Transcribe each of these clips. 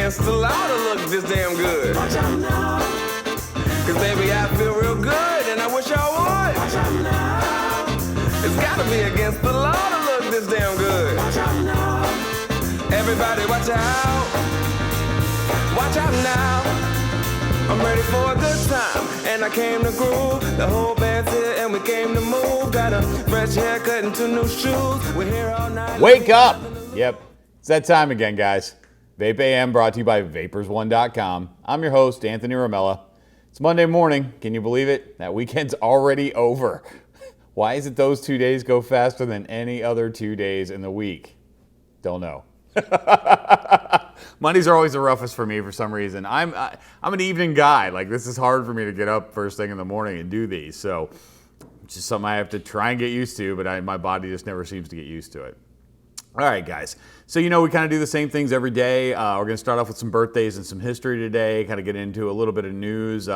against the law to look this damn good. Watch out now. Cause baby, I feel real good and I wish I would. Watch out now. It's gotta be against the law to look this damn good. Watch out now. Everybody watch out. Watch out now. I'm ready for a good time, and I came to groove. The whole band's here, and we came to move. Got a fresh haircut and 2 new shoes. We're here all night. Wake up! Yep, it's that time again, guys. Vape AM brought to you by vapors1.com. I'm your host, Anthony Ramella. It's Monday morning. Can you believe it? That weekend's already over. Why is it those 2 days go faster than any other 2 days in the week? Don't know. Mondays are always the roughest for me for some reason. I'm an evening guy. Like, this is hard for me to get up first thing in the morning and do these. So it's just something I have to try and get used to, but my body just never seems to get used to it. All right, guys. So, we kind of do the same things every day. We're going to start off with some birthdays and some history today, kind of get into a little bit of news.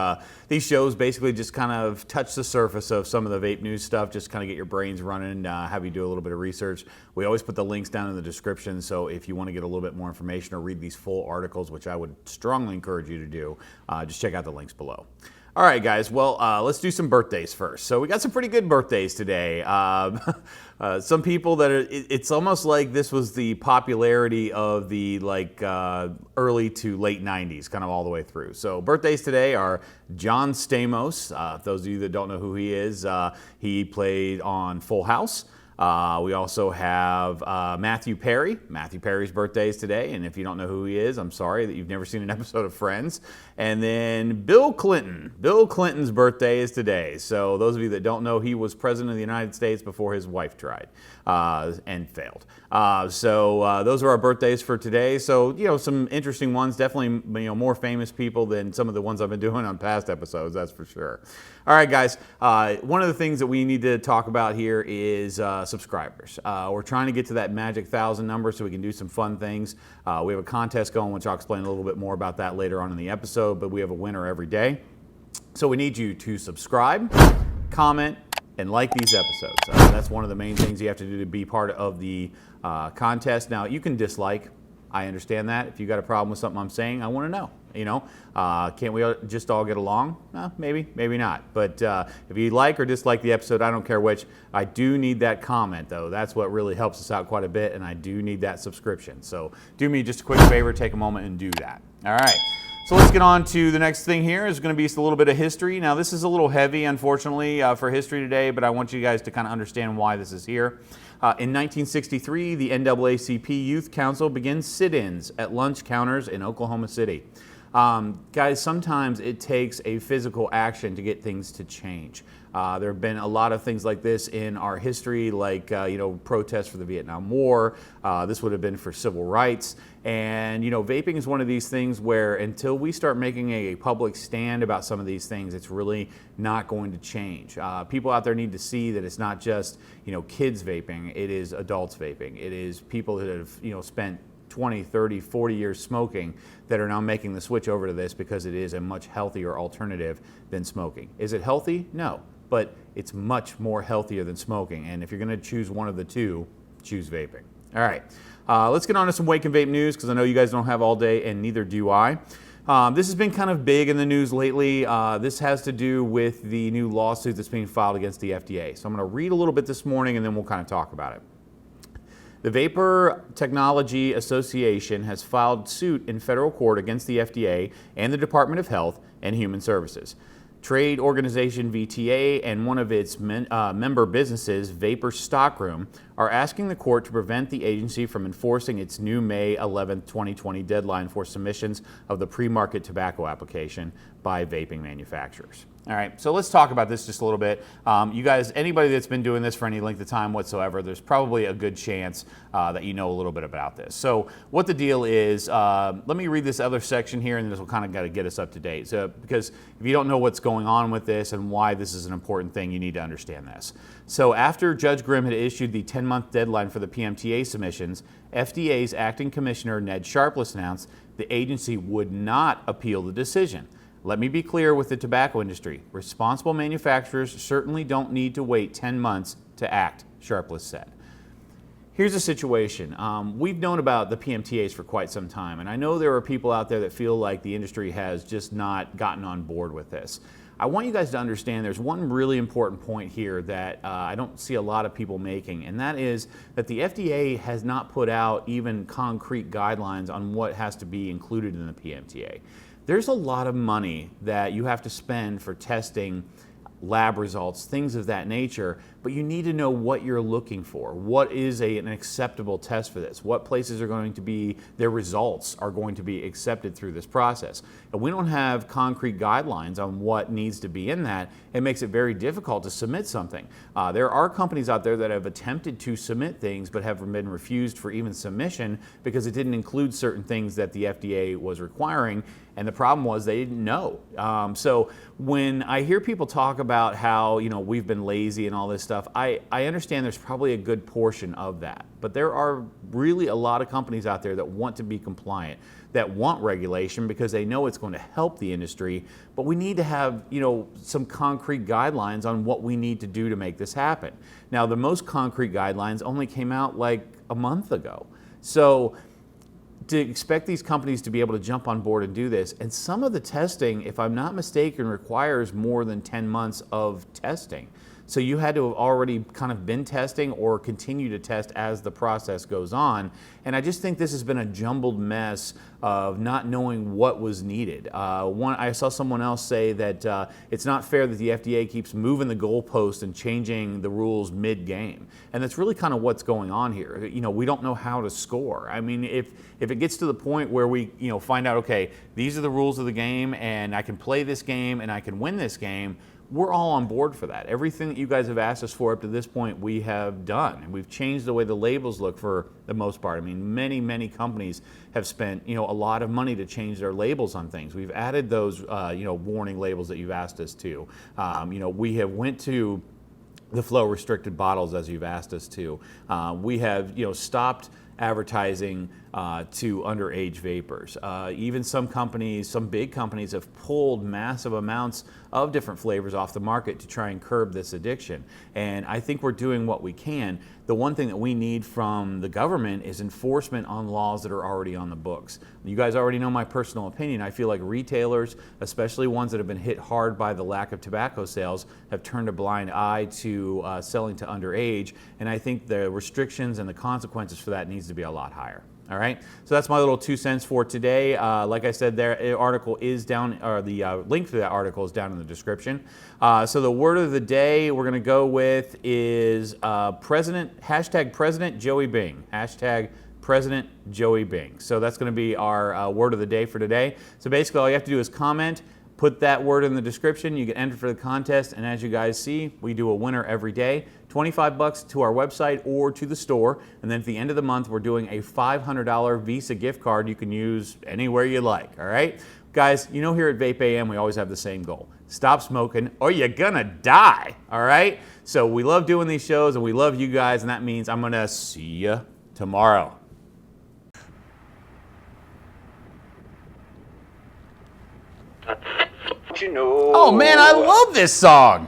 These shows basically just kind of touch the surface of some of the vape news stuff, just kind of get your brains running, have you do a little bit of research. We always put the links down in the description, so if you want to get a little bit more information or read these full articles, which I would strongly encourage you to do, just check out the links below. All right, guys. Well, let's do some birthdays first. So we got some pretty good birthdays today. Some people that it's almost like this was the popularity of the early to late 90s, kind of all the way through. So birthdays today are John Stamos. Those of you that don't know who he is, he played on Full House. We also have Matthew Perry. Matthew Perry's birthday is today, and if you don't know who he is, I'm sorry that you've never seen an episode of Friends. And then Bill Clinton. Bill Clinton's birthday is today. So those of you that don't know, he was president of the United States before his wife tried and failed. So those are our birthdays for today. So, some interesting ones, definitely more famous people than some of the ones I've been doing on past episodes, that's for sure. All right, guys, one of the things that we need to talk about here is subscribers. We're trying to get to that magic 1,000 number so we can do some fun things. We have a contest going, which I'll explain a little bit more about that later on in the episode, but we have a winner every day. So we need you to subscribe, comment, and like these episodes. That's one of the main things you have to do to be part of the contest. Now, you can dislike. I understand that. If you got a problem with something I'm saying, I want to know. Can't we just all get along? Maybe, maybe not. But if you like or dislike the episode, I don't care which. I do need that comment, though. That's what really helps us out quite a bit, and I do need that subscription. So do me just a quick favor, take a moment and do that. All right. So let's get on to the next thing here. It's going to be a little bit of history. Now, this is a little heavy, unfortunately, for history today, but I want you guys to kind of understand why this is here. In 1963, the NAACP Youth Council begins sit-ins at lunch counters in Oklahoma City. Guys, sometimes it takes a physical action to get things to change. There have been a lot of things like this in our history, like, protests for the Vietnam War. This would have been for civil rights. And, vaping is one of these things where until we start making a public stand about some of these things, it's really not going to change. People out there need to see that it's not just, kids vaping. It is adults vaping. It is people that have, spent 20, 30, 40 years smoking that are now making the switch over to this because it is a much healthier alternative than smoking. Is it healthy? No, but it's much more healthier than smoking. And if you're going to choose one of the two, choose vaping. All right, let's get on to some Wake and Vape news because I know you guys don't have all day and neither do I. This has been kind of big in the news lately. This has to do with the new lawsuit that's being filed against the FDA. So I'm going to read a little bit this morning and then we'll kind of talk about it. The Vaper Technology Association has filed suit in federal court against the FDA and the Department of Health and Human Services. Trade organization VTA and one of its member businesses, Vaper Stockroom, are asking the court to prevent the agency from enforcing its new May 11, 2020 deadline for submissions of the pre-market tobacco application by vaping manufacturers. All right, so let's talk about this just a little bit. You guys, anybody that's been doing this for any length of time whatsoever, there's probably a good chance that you know a little bit about this. So what the deal is, let me read this other section here and this will kind of get us up to date. So, because if you don't know what's going on with this and why this is an important thing, you need to understand this. So after Judge Grimm had issued the 10-month deadline for the PMTA submissions, FDA's acting commissioner, Ned Sharpless, announced the agency would not appeal the decision. Let me be clear with the tobacco industry. Responsible manufacturers certainly don't need to wait 10 months to act, Sharpless said. Here's the situation. We've known about the PMTAs for quite some time, and I know there are people out there that feel like the industry has just not gotten on board with this. I want you guys to understand there's one really important point here that I don't see a lot of people making, and that is that the FDA has not put out even concrete guidelines on what has to be included in the PMTA. There's a lot of money that you have to spend for testing lab results, things of that nature, but you need to know what you're looking for. What is an acceptable test for this? What places are going to be, their results are going to be accepted through this process? And we don't have concrete guidelines on what needs to be in that. It makes it very difficult to submit something. There are companies out there that have attempted to submit things but have been refused for even submission because it didn't include certain things that the FDA was requiring, and the problem was they didn't know. So when I hear people talk about how we've been lazy and all this stuff, I understand there's probably a good portion of that. But there are really a lot of companies out there that want to be compliant, that want regulation because they know it's going to help the industry. But we need to have some concrete guidelines on what we need to do to make this happen. Now, the most concrete guidelines only came out like a month ago. So to expect these companies to be able to jump on board and do this, and some of the testing, if I'm not mistaken, requires more than 10 months of testing. So you had to have already kind of been testing or continue to test as the process goes on. And I just think this has been a jumbled mess of not knowing what was needed. I saw someone else say that it's not fair that the FDA keeps moving the goalpost and changing the rules mid-game. And that's really kind of what's going on here. We don't know how to score. I mean, if it gets to the point where we find out, okay, these are the rules of the game and I can play this game and I can win this game, we're all on board for that. Everything that you guys have asked us for up to this point, we have done. And we've changed the way the labels look for the most part. I mean, many companies have spent, a lot of money to change their labels on things. We've added those, warning labels that you've asked us to. We have went to the flow restricted bottles as you've asked us to. We have, stopped advertising to underage vapors. Even some companies, some big companies, have pulled massive amounts of different flavors off the market to try and curb this addiction. And I think we're doing what we can. The one thing that we need from the government is enforcement on laws that are already on the books. You guys already know my personal opinion. I feel like retailers, especially ones that have been hit hard by the lack of tobacco sales, have turned a blind eye to selling to underage. And I think the restrictions and the consequences for that needs to be a lot higher. All right, so that's my little 2 cents for today. Like I said, the article is down, or the link to that article is down in the description. So the word of the day we're going to go with is hashtag President Joey Bing. Hashtag President Joey Bing. So that's going to be our word of the day for today. So basically all you have to do is comment, put that word in the description, you get entered for the contest, and as you guys see, we do a winner every day. $25 to our website or to the store, and then at the end of the month, we're doing a $500 Visa gift card you can use anywhere you like, all right? Guys, here at Vape AM, we always have the same goal. Stop smoking or you're gonna die, all right? So we love doing these shows, and we love you guys, and that means I'm gonna see you tomorrow. Oh man, I love this song.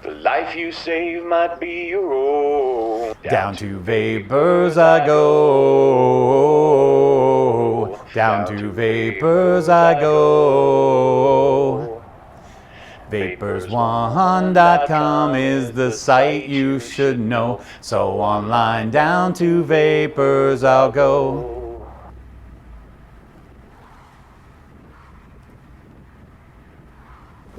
The life you save might be your own. Down to vapors I go. Down to vapors I go. Vapors1.com is the site you should know. So online, down to vapors I'll go.